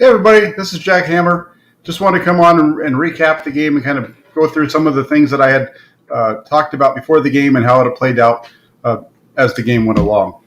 Hey everybody, this is Jack Hammer. Just want to come on and recap the game and kind of go through some of the things that I had talked about before the game and how it played out as the game went along.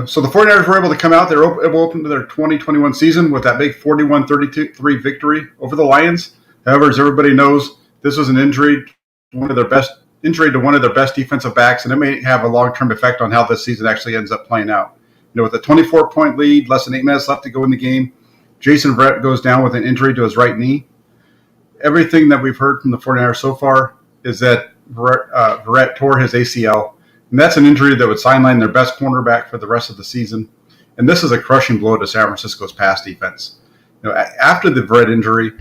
So the 49ers were able to come out. They were able to open their 2021 season with that big 41-33 victory over the Lions. However, as everybody knows, this was an injury to one of their best defensive backs, and it may have a long-term effect on how this season actually ends up playing out. With a 24-point lead, less than 8 minutes left to go in the game, Jason Verrett goes down with an injury to his right knee. Everything that we've heard from the 49ers so far is that Verrett tore his ACL, and that's an injury that would sideline their best cornerback for the rest of the season. And this is a crushing blow to San Francisco's pass defense. After the Verrett injury,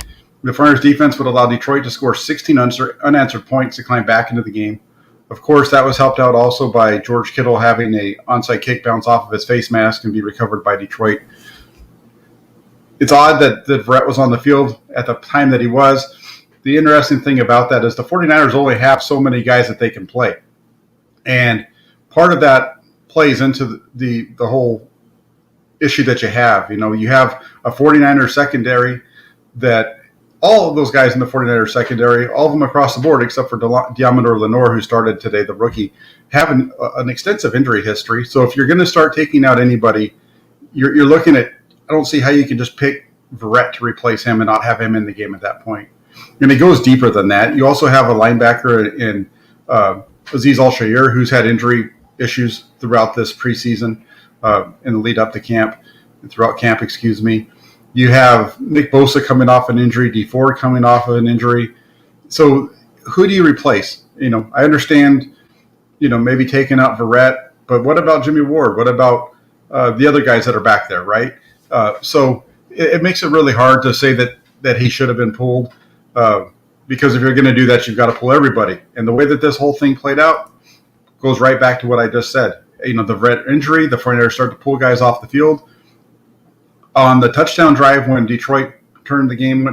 the 49ers defense would allow Detroit to score 16 unanswered points to climb back into the game. Of course, that was helped out also by George Kittle having an onside kick bounce off of his face mask and be recovered by Detroit. It's odd that Verrett was on the field at the time that he was. The interesting thing about that is the 49ers only have so many guys that they can play. And part of that plays into the whole issue that you have. You have a 49ers secondary that all of those guys in the 49ers secondary, all of them across the board, except for Deommodore Lenoir, who started today, the rookie, have an extensive injury history. So if you're going to start taking out anybody, you're looking at, I don't see how you can just pick Verrett to replace him and not have him in the game at that point. And it goes deeper than that. You also have a linebacker in Azeez Al-Shaair, who's had injury issues throughout this preseason in the lead up to camp, throughout camp, excuse me. You have Nick Bosa coming off an injury, Dee Ford coming off of an injury. So who do you replace? I understand, maybe taking out Verrett, but what about Jimmy Ward? What about the other guys that are back there, right? So it makes it really hard to say that he should have been pulled because if you're going to do that, you've got to pull everybody. And the way that this whole thing played out goes right back to what I just said. The Verrett injury, the 49ers start to pull guys off the field. On the touchdown drive when Detroit turned the game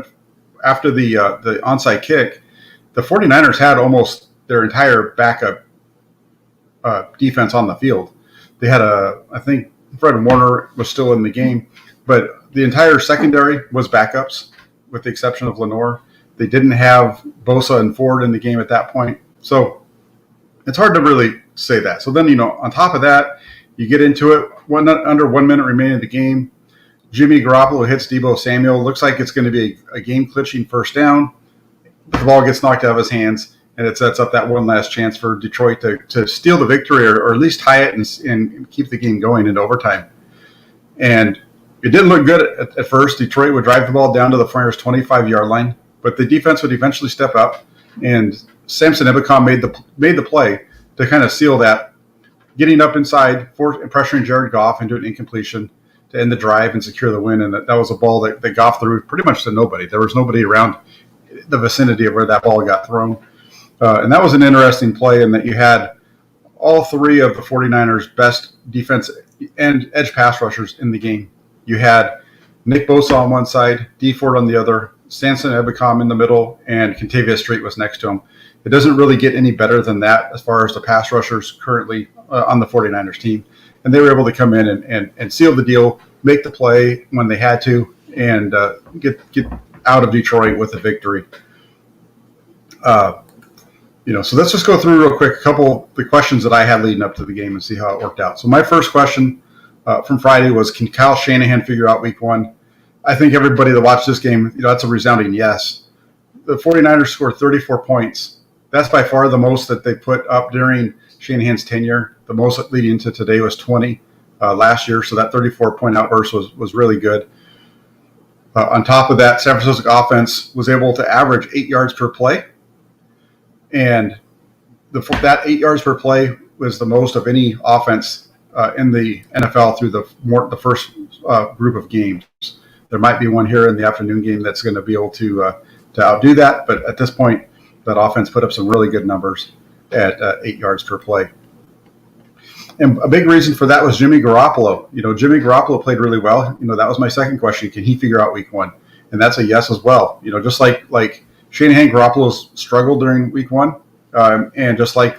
after the onside kick, the 49ers had almost their entire backup defense on the field. They had I think Fred Warner was still in the game, but the entire secondary was backups with the exception of Lenoir. They didn't have Bosa and Ford in the game at that point. So it's hard to really say that. So then, on top of that, you get into it, under 1 minute remaining in the game. Jimmy Garoppolo hits Deebo Samuel. Looks like it's going to be a game-clinching first down. The ball gets knocked out of his hands, and it sets up that one last chance for Detroit to steal the victory or at least tie it and keep the game going into overtime. And it didn't look good at first. Detroit would drive the ball down to the 49ers' 25-yard line, but the defense would eventually step up, and Samson Ebukam made the play to kind of seal that, getting up inside, and pressuring Jared Goff into an incompletion to end the drive and secure the win. And that was a ball that Goff threw pretty much to nobody. There was nobody around the vicinity of where that ball got thrown. And that was an interesting play in that you had all three of the 49ers' best defense and edge pass rushers in the game. You had Nick Bosa on one side, Dee Ford on the other, Samson Ebukam in the middle, and Kentavious Street was next to him. It doesn't really get any better than that as far as the pass rushers currently on the 49ers team. And they were able to come in and seal the deal, make the play when they had to, and get out of Detroit with a victory. So let's just go through real quick a couple of the questions that I had leading up to the game and see how it worked out. So my first question from Friday was, can Kyle Shanahan figure out week one? I think everybody that watched this game, that's a resounding yes. The 49ers scored 34 points. That's by far the most that they put up during Shanahan's tenure. The most leading into today was 20 last year, so that 34-point outburst was really good. On top of that, San Francisco offense was able to average 8 yards per play, and that 8 yards per play was the most of any offense in the NFL through the first group of games. There might be one here in the afternoon game that's going to be able to outdo that, but at this point, that offense put up some really good numbers at 8 yards per play. And a big reason for that was Jimmy Garoppolo. Jimmy Garoppolo played really well. That was my second question. Can he figure out week one? And that's a yes as well. Just like Shanahan, Garoppolo's struggled during week one. And just like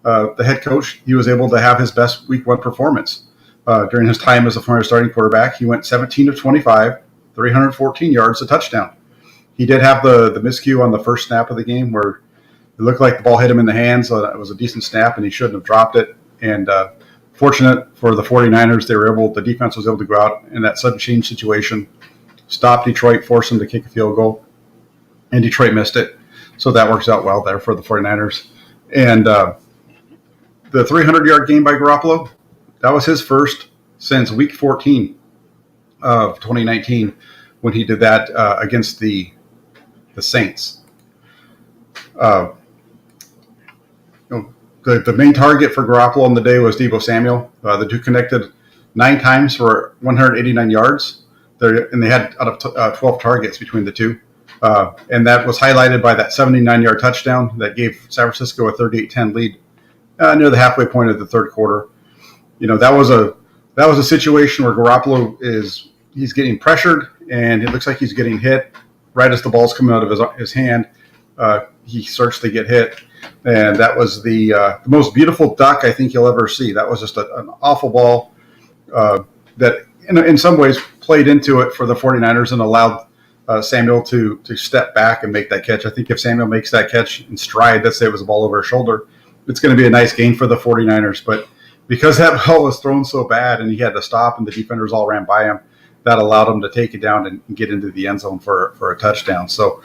the head coach, he was able to have his best week one performance. during his time as a former starting quarterback. He went 17 of 25, 314 yards, a touchdown. He did have the miscue on the first snap of the game where it looked like the ball hit him in the hands. So it was a decent snap, and he shouldn't have dropped it. And fortunate for the 49ers, the defense was able to go out in that sudden change situation, stop Detroit, force them to kick a field goal, and Detroit missed it. So that works out well there for the 49ers. And the 300-yard game by Garoppolo, that was his first since week 14 of 2019 when he did that against the Saints. The main target for Garoppolo on the day was Deebo Samuel. The two connected 9 times for 189 yards. And they had out of 12 targets between the two. And that was highlighted by that 79-yard touchdown that gave San Francisco a 38-10 lead near the halfway point of the third quarter. That was a situation where Garoppolo he's getting pressured, and it looks like he's getting hit right as the ball's coming out of his hand. He starts to get hit, and that was the most beautiful duck I think you'll ever see. That was just an awful ball that in some ways played into it for the 49ers and allowed Samuel to step back and make that catch. I think if Samuel makes that catch in stride, let's say it was a ball over his shoulder, it's going to be a nice gain for the 49ers. But because that ball was thrown so bad and he had to stop and the defenders all ran by him, that allowed him to take it down and get into the end zone for a touchdown. So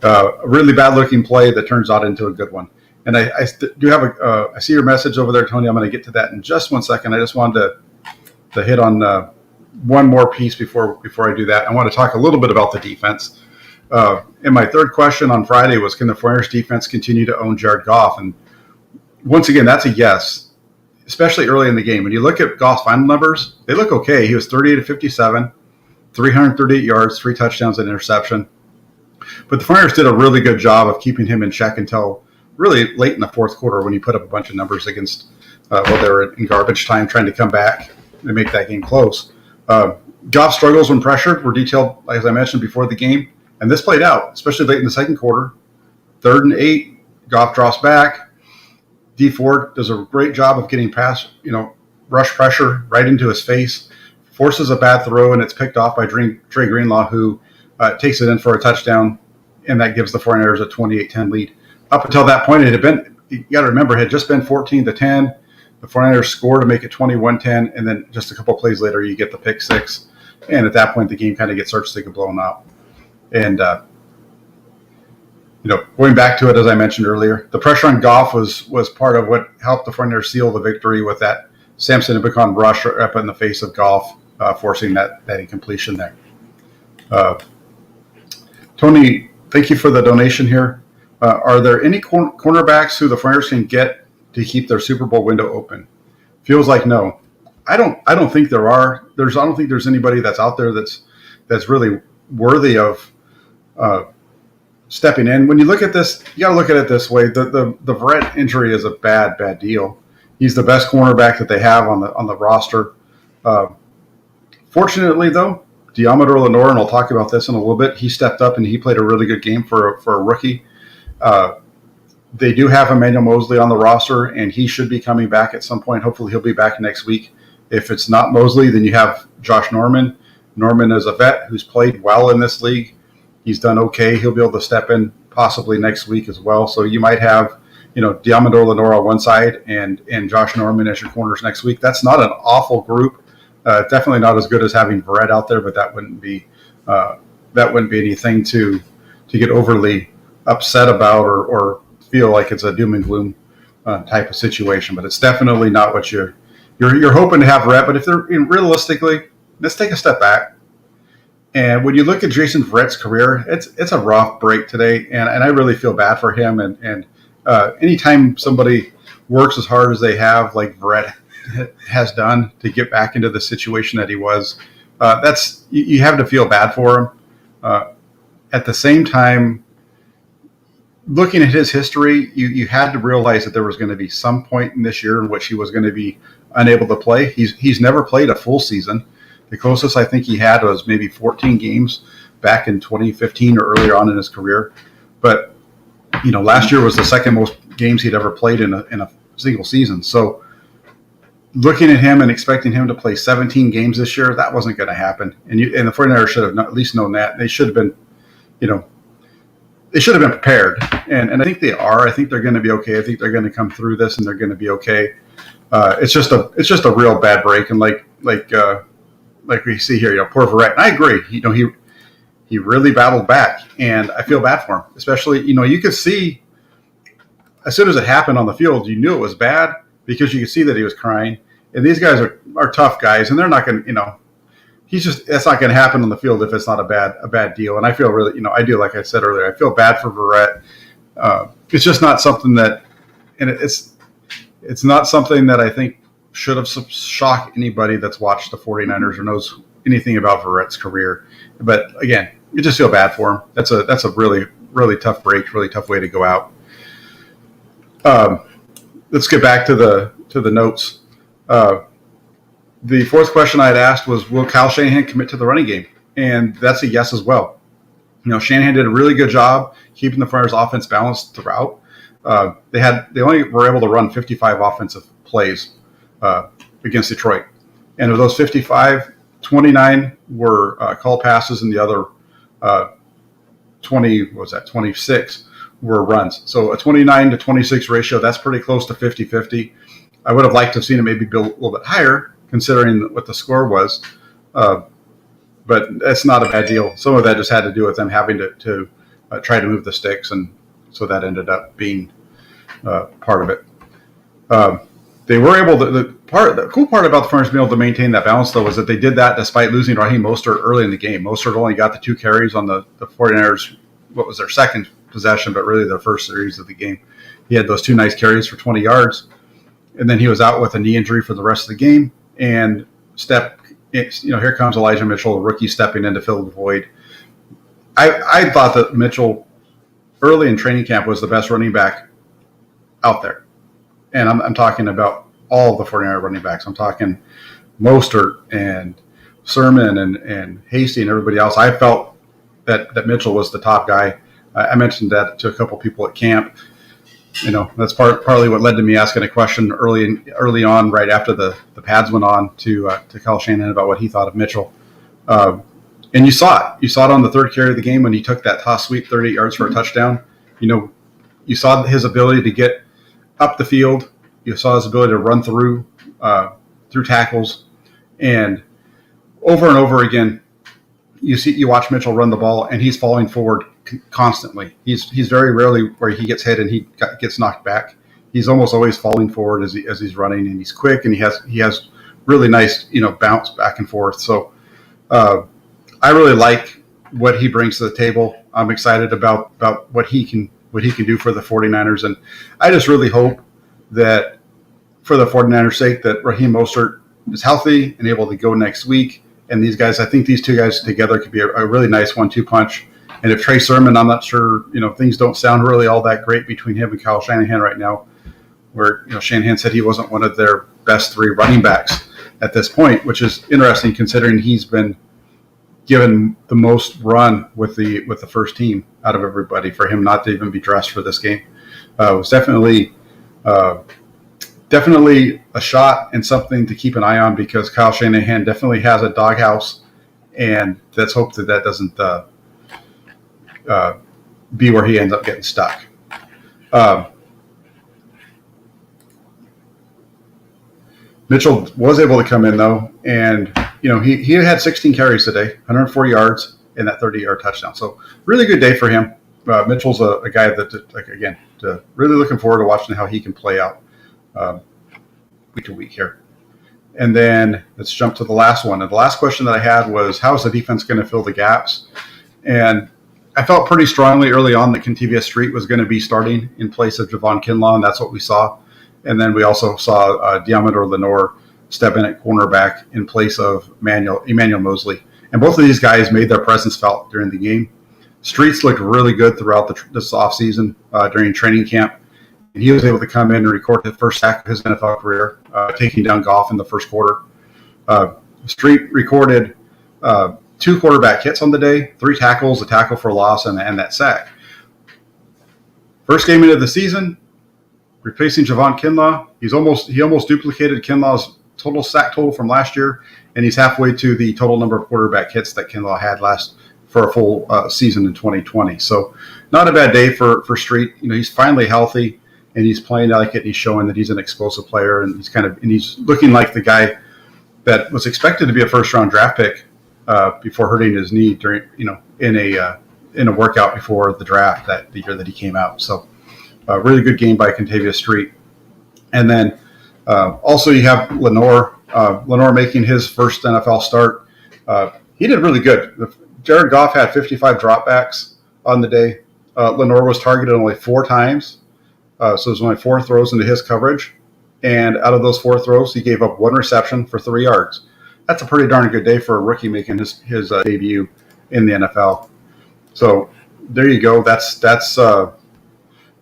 a really bad-looking play that turns out into a good one. And I do have I see your message over there, Tony. I'm going to get to that in just 1 second. I just wanted to hit on one more piece before I do that. I want to talk a little bit about the defense. And my third question on Friday was, can the 49ers defense continue to own Jared Goff? And once again, that's a yes, especially early in the game. When you look at Goff's final numbers, they look okay. He was 38 of 57, 338 yards, 3 touchdowns, and interception. But the 49ers did a really good job of keeping him in check until really late in the fourth quarter when he put up a bunch of numbers against they were in garbage time trying to come back and make that game close. Goff's struggles when pressured were detailed, as I mentioned, before the game. And this played out, especially late in the second quarter. 3rd and 8, Goff drops back. D Ford does a great job of getting past, rush pressure right into his face, forces a bad throw, and it's picked off by Dre Greenlaw, who takes it in for a touchdown, and that gives the 49ers a 28-10 lead. Up until that point, it had been, you got to remember, it had just been 14-10. The 49ers scored to make it 21-10, and then just a couple plays later, you get the pick six. And at that point, the game kind of gets searched and blown out. And, going back to it, as I mentioned earlier, the pressure on Goff was part of what helped the 49ers seal the victory with that Samson Ibicon rush up in the face of Goff, forcing that incompletion there. Tony, thank you for the donation here. Are there any cornerbacks who the 49ers can get to keep their Super Bowl window open? Feels like no. I don't think there are. I don't think there's anybody that's out there that's really worthy of stepping in. When you look at this, you got to look at it this way: the Verrett injury is a bad deal. He's the best cornerback that they have on the roster. Fortunately, though, Deommodore Lenoir, and I'll talk about this in a little bit, he stepped up and he played a really good game for a rookie. They do have Emmanuel Mosley on the roster, and he should be coming back at some point. Hopefully, he'll be back next week. If it's not Mosley, then you have Josh Norman. Norman is a vet who's played well in this league. He's done okay. He'll be able to step in possibly next week as well. So you might have, Deommodore Lenoir on one side and Josh Norman as your corners next week. That's not an awful group. Definitely not as good as having Verrett out there, but that wouldn't be anything to get overly upset about or feel like it's a doom and gloom type of situation. But it's definitely not what you're hoping to have Verrett. But if they're realistically, let's take a step back. And when you look at Jason Verrett's career, it's a rough break today, and I really feel bad for him. And anytime somebody works as hard as they have, like Verrett has done, to get back into the situation that he was, you have to feel bad for him. At the same time, looking at his history, you had to realize that there was going to be some point in this year in which he was going to be unable to play. He's never played a full season. The closest I think he had was maybe 14 games back in 2015 or earlier on in his career. But, last year was the second most games he'd ever played in a single season. So looking at him and expecting him to play 17 games this year, that wasn't going to happen. And the 49ers should have at least known that. They should have been, they should have been prepared. And I think they are. I think they're going to be okay. I think they're going to come through this and they're going to be okay. It's just a real bad break. And like we see here, poor Verrett. And I agree. He really battled back, and I feel bad for him. Especially, you could see as soon as it happened on the field, you knew it was bad because you could see that he was crying. And these guys are tough guys, and they're not going to, that's not going to happen on the field if it's not a bad deal. And I feel really, I do, like I said earlier, I feel bad for Verrett. It's just not something that, and it's not something that I think should have shocked anybody that's watched the 49ers or knows anything about Verrett's career. But again, you just feel bad for him. That's a really, really tough break, really tough way to go out. Let's get back to the notes. The fourth question I had asked was, will Kyle Shanahan commit to the running game? And that's a yes as well. Shanahan did a really good job keeping the 49ers offense balanced throughout. They only were able to run 55 offensive plays against Detroit. And of those 55, 29 were called passes, and the other 26 were runs. So a 29 to 26 ratio, that's pretty close to 50-50. I would have liked to have seen it maybe build a little bit higher, considering what the score was. But that's not a bad deal. Some of that just had to do with them having to try to move the sticks, and so that ended up being part of it. They were able to. The cool part about the 49ers being able to maintain that balance, though, was that they did that despite losing Raheem Mostert early in the game. Mostert only got the 2 carries on the 49ers. What was their second possession, but really their first series of the game. He had those 2 nice carries for 20 yards, and then he was out with a knee injury for the rest of the game. And here comes Elijah Mitchell, a rookie, stepping in to fill the void. I thought that Mitchell early in training camp was the best running back out there. And I'm talking about all the 49er running backs. I'm talking Mostert and Sermon and Hasty and everybody else. I felt that Mitchell was the top guy. I mentioned that to a couple people at camp. That's partly what led to me asking a question early on, right after the pads went on, to Kyle Shanahan about what he thought of Mitchell. And you saw it. You saw it on the third carry of the game when he took that toss sweep 38 yards for a touchdown. You saw his ability to get up the field. You saw his ability to run through tackles, and over again, you watch Mitchell run the ball, and he's falling forward constantly. He's very rarely where he gets hit and he gets knocked back. He's almost always falling forward as he's running, and he's quick, and he has really nice bounce back and forth. So I really like what he brings to the table. I'm excited about what he can do for the 49ers, and I just really hope that for the 49ers' sake that Raheem Mostert is healthy and able to go next week. And these guys, I think these 2 guys together could be a really nice 1-2 punch. And if Trey Sermon, I'm not sure, things don't sound really all that great between him and Kyle Shanahan right now, where, Shanahan said he wasn't one of their best 3 running backs at this point, which is interesting considering he's been given the most run with the first team out of everybody. For him not to even be dressed for this game was definitely a shot and something to keep an eye on, because Kyle Shanahan definitely has a doghouse, and let's hope that doesn't be where he ends up getting stuck. Mitchell was able to come in, though, and he had 16 carries today, 104 yards, and that 30-yard touchdown. So really good day for him. Mitchell's a guy that, really looking forward to watching how he can play out week to week here. And then let's jump to the last one. And the last question that I had was, how is the defense going to fill the gaps? And I felt pretty strongly early on that Kentavious Street was going to be starting in place of Javon Kinlaw, and that's what we saw. And then we also saw Deommodore Lenoir step in at cornerback in place of Emmanuel Mosley. And both of these guys made their presence felt during the game. Streets looked really good throughout this offseason during training camp. And he was able to come in and record the first sack of his NFL career, taking down Goff in the first quarter. Street recorded 2 quarterback hits on the day, 3 tackles, a tackle for a loss, and that sack. First game into the season, replacing Javon Kinlaw. He almost duplicated Kinlaw's sack total from last year, and he's halfway to the total number of quarterback hits that Kinlaw had last for a full season in 2020. So not a bad day for Street. He's finally healthy, and he's playing like it. And he's showing that he's an explosive player, and he's looking like the guy that was expected to be a first-round draft pick before hurting his knee during in a workout before the draft the year that he came out. So really good game by Contavious Street. And then also you have Lenore making his first NFL start. He did really good. Jared Goff had 55 dropbacks on the day. Lenore was targeted only 4 times. So there's only 4 throws into his coverage. And out of those 4 throws, he gave up 1 reception for 3 yards. That's a pretty darn good day for a rookie making his debut in the NFL. So there you go. That's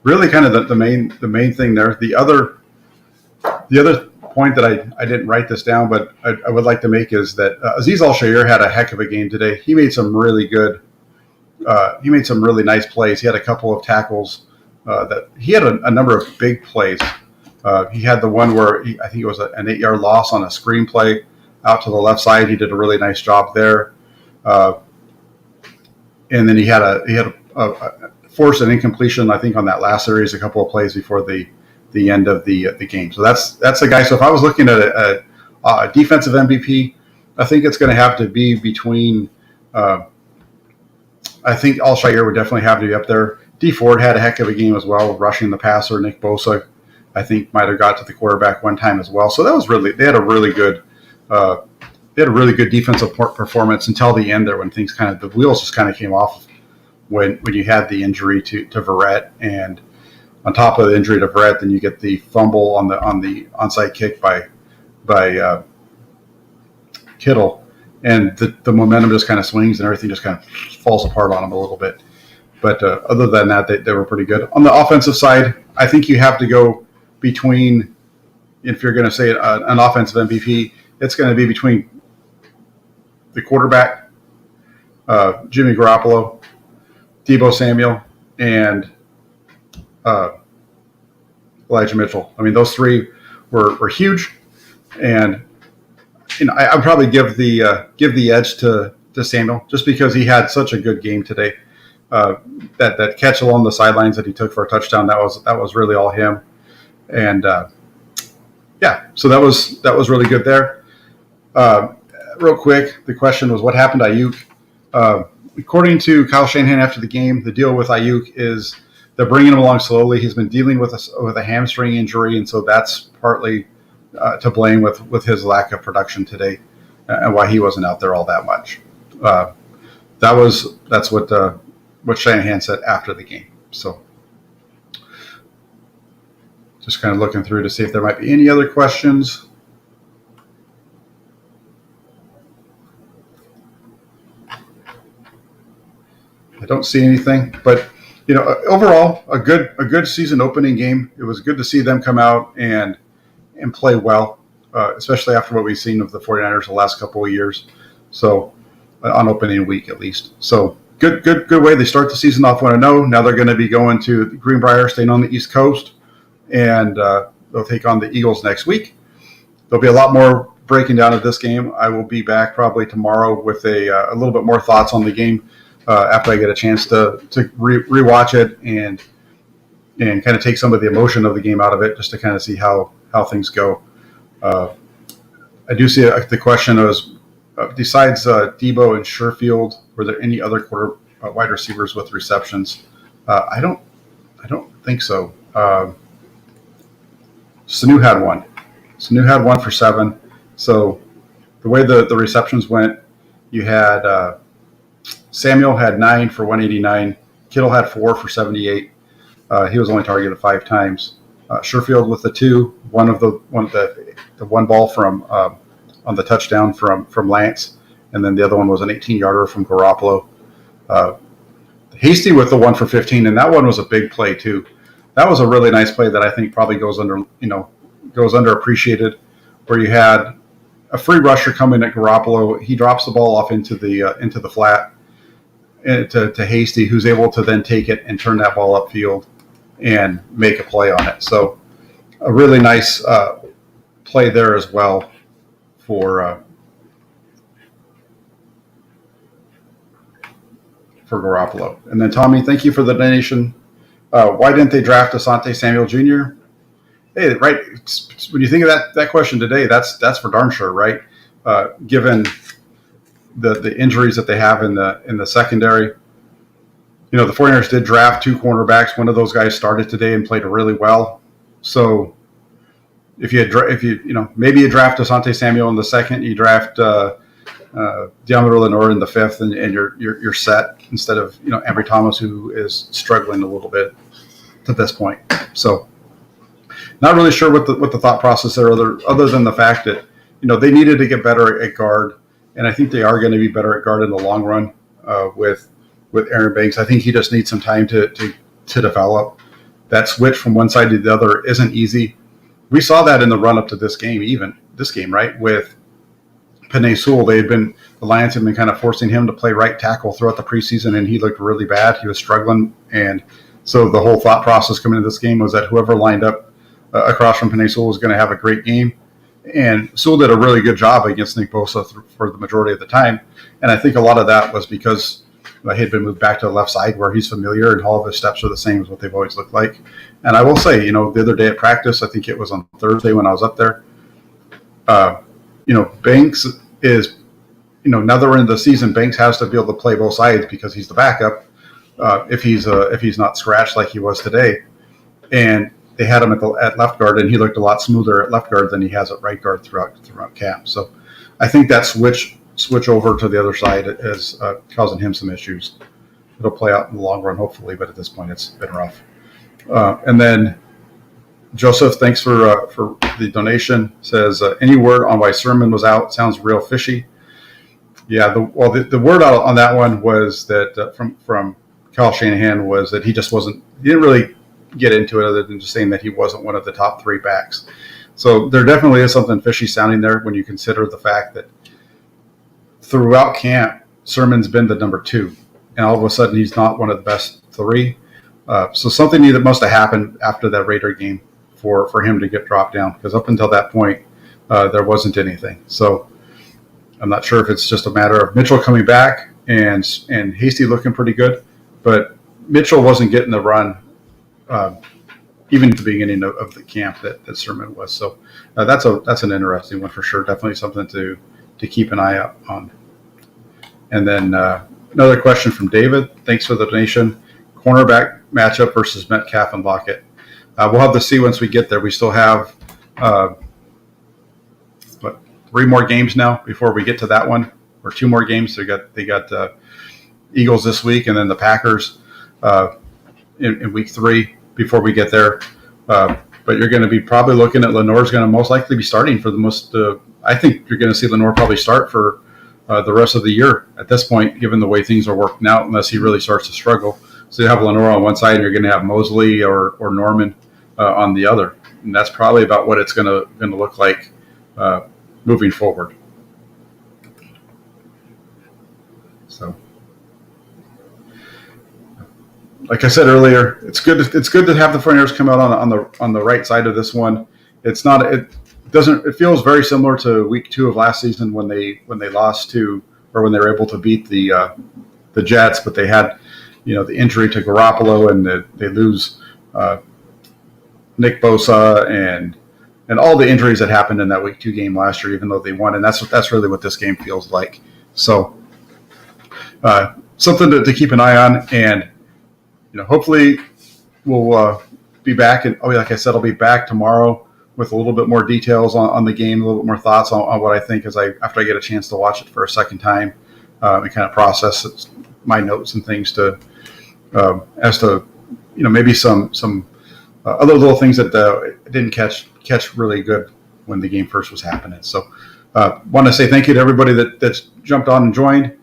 really kind of the main thing there. The other point that I didn't write this down, but I would like to make is that Azeez Al-Shaair had a heck of a game today. He made some really nice plays. He had a couple of tackles that he had a number of big plays. He had the one where I think it was an 8-yard loss on a screen play out to the left side. He did a really nice job there. And then he had a forced an incompletion, I think, on that last series, a couple of plays before the end of the game. So that's a guy. So if I was looking at a defensive MVP, I think it's going to have to be between. I think Al-Shaair would definitely have to be up there. D Ford had a heck of a game as well, rushing the passer. Nick Bosa, I think, might have got to the quarterback one time as well. So that was they had a really good defensive performance until the end there, when things the wheels just kind of came off when you had the injury to Verrett, and on top of the injury to Verrett, then you get the fumble on the onside kick by Kittle, and the momentum just kind of swings and everything just kind of falls apart on him a little bit. But other than that, they were pretty good. On the offensive side, I think you have to go between, if you're going to say an offensive MVP, it's going to be between the quarterback, Jimmy Garoppolo, Deebo Samuel, and Elijah Mitchell. I mean, those 3 were huge, and I'd probably give the edge to Samuel, just because he had such a good game today. That catch along the sidelines that he took for a touchdown, that was really all him, and so that was really good there. Real quick, the question was, what happened to Ayuk? According to Kyle Shanahan after the game, the deal with Ayuk is they're bringing him along slowly. He's been dealing with a hamstring injury, and so that's partly to blame with his lack of production today, and why he wasn't out there all that much. That's what Shanahan said after the game. So just kind of looking through to see if there might be any other questions. I don't see anything, but overall a good season opening game. It was good to see them come out and play well, especially after what we've seen of the 49ers the last couple of years. So on opening week at least. So good way. They start the season off 1-0. Now they're going to be going to Greenbrier, staying on the East Coast, and they'll take on the Eagles next week. There'll be a lot more breaking down of this game. I will be back probably tomorrow with a little bit more thoughts on the game after I get a chance to rewatch it and kind of take some of the emotion of the game out of it, just to kind of see how things go. I do see the question was, besides Deebo and Sherfield, were there any other wide receivers with receptions? I don't think so. Sanu had one. Sanu had 1 for 7. So the way the receptions went, you had Samuel had 9 for 189. Kittle had 4 for 78. He was only targeted 5 times. Sherfield with the 2, the one ball from on the touchdown from Lance, and then the other one was an 18-yarder from Garoppolo. Hasty with the 1 for 15, and that one was a big play too. That was a really nice play that I think probably goes underappreciated, where you had a free rusher coming at Garoppolo. He drops the ball off into the flat to Hasty, who's able to then take it and turn that ball upfield and make a play on it. So a really nice play there as well. for Garoppolo. And then Tommy, thank you for the donation. Why didn't they draft Asante Samuel Jr.? Hey, right. When you think of that question today, that's for darn sure, right? Given the injuries that they have in the secondary, the 49ers did draft 2 cornerbacks. One of those guys started today and played really well. So if you maybe you draft Asante Samuel in the second, you draft DeAndre Lenore in the 5th, and you're set instead of Ambry Thomas, who is struggling a little bit to this point. So not really sure what the thought process there other than the fact that they needed to get better at guard, and I think they are going to be better at guard in the long run with Aaron Banks. I think he just needs some time to develop. That switch from one side to the other isn't easy. We saw that in the run up to this game, right? With Penei Sewell, the Lions had been kind of forcing him to play right tackle throughout the preseason, and he looked really bad. He was struggling, and so the whole thought process coming into this game was that whoever lined up across from Penei Sewell was going to have a great game. And Sewell did a really good job against Nick Bosa for the majority of the time. And I think a lot of that was because he had been moved back to the left side where he's familiar, and all of his steps are the same as what they've always looked like. And I will say, the other day at practice, I think it was on Thursday when I was up there, Banks is, now that we're in the season, Banks has to be able to play both sides because he's the backup if he's not scratched like he was today. And they had him at left guard, and he looked a lot smoother at left guard than he has at right guard throughout camp. So I think that switch over to the other side is causing him some issues. It'll play out in the long run, hopefully, but at this point it's been rough. And then Joseph, thanks for the donation. Says, any word on why Sermon was out? Sounds real fishy. Yeah, the word out on that one was that from Kyle Shanahan was that he didn't really get into it other than just saying that he wasn't one of the top 3 backs. So there definitely is something fishy sounding there when you consider the fact that throughout camp, Sermon's been the number 2, and all of a sudden he's not one of the best 3. So something that must have happened after that Raider game for him to get dropped down, because up until that point, there wasn't anything. So I'm not sure if it's just a matter of Mitchell coming back and Hasty looking pretty good, but Mitchell wasn't getting the run even at the beginning of the camp that Sermon was. So that's an interesting one for sure. Definitely something to keep an eye out on. And then another question from David. Thanks for the donation. Cornerback matchup versus Metcalf and Lockett. We'll have to see once we get there. We still have 3 more games now before we get to that one, or 2 more games. They got Eagles this week, and then the Packers in week 3 before we get there. But you're going to be probably looking at Lenore's going to most likely be starting for the most. I think you're going to see Lenore probably start for the rest of the year at this point, given the way things are working out, unless he really starts to struggle. So you have Lenore on one side, and you're going to have Mosley or Norman on the other, and that's probably about what it's going to look like moving forward. So, like I said earlier, it's good to have the 49ers come out on the right side of this one. It feels very similar to week 2 of last season when they lost to, or when they were able to beat the Jets, but they had the injury to Garoppolo, and they lose Nick Bosa and all the injuries that happened in that week 2 game last year, even though they won. And that's really what this game feels like. So something to keep an eye on, and hopefully we'll be back. And like I said, I'll be back tomorrow with a little bit more details on the game, a little bit more thoughts on what I think after I get a chance to watch it for a second time and kind of process my notes and things as to maybe some other little things that didn't catch really good when the game first was happening. So want to say thank you to everybody that's jumped on and joined.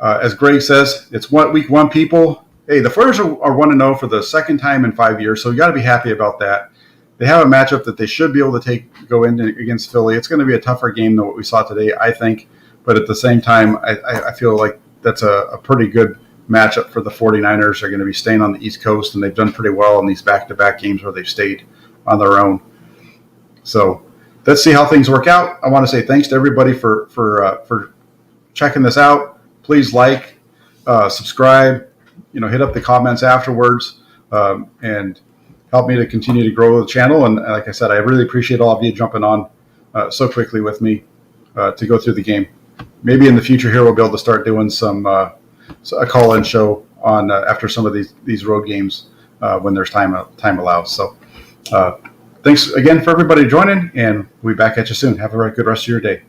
As Greg says, it's week 1, people. Hey, the 49ers are 1-0 for the second time in 5 years, so you got to be happy about that. They have a matchup that they should be able to go in against Philly. It's going to be a tougher game than what we saw today, I think. But at the same time, I feel like that's a pretty good matchup for the 49ers. They're going to be staying on the East Coast, and they've done pretty well in these back-to-back games where they've stayed on their own. So let's see how things work out. I want to say thanks to everybody for checking this out. Please like, subscribe, hit up the comments afterwards, and help me to continue to grow the channel. And like I said, I really appreciate all of you jumping on so quickly with me to go through the game. Maybe in the future here we'll be able to start doing a call-in show on after some of these road games when there's time allows. So thanks again for everybody joining, and we'll be back at you soon. Have a good rest of your day.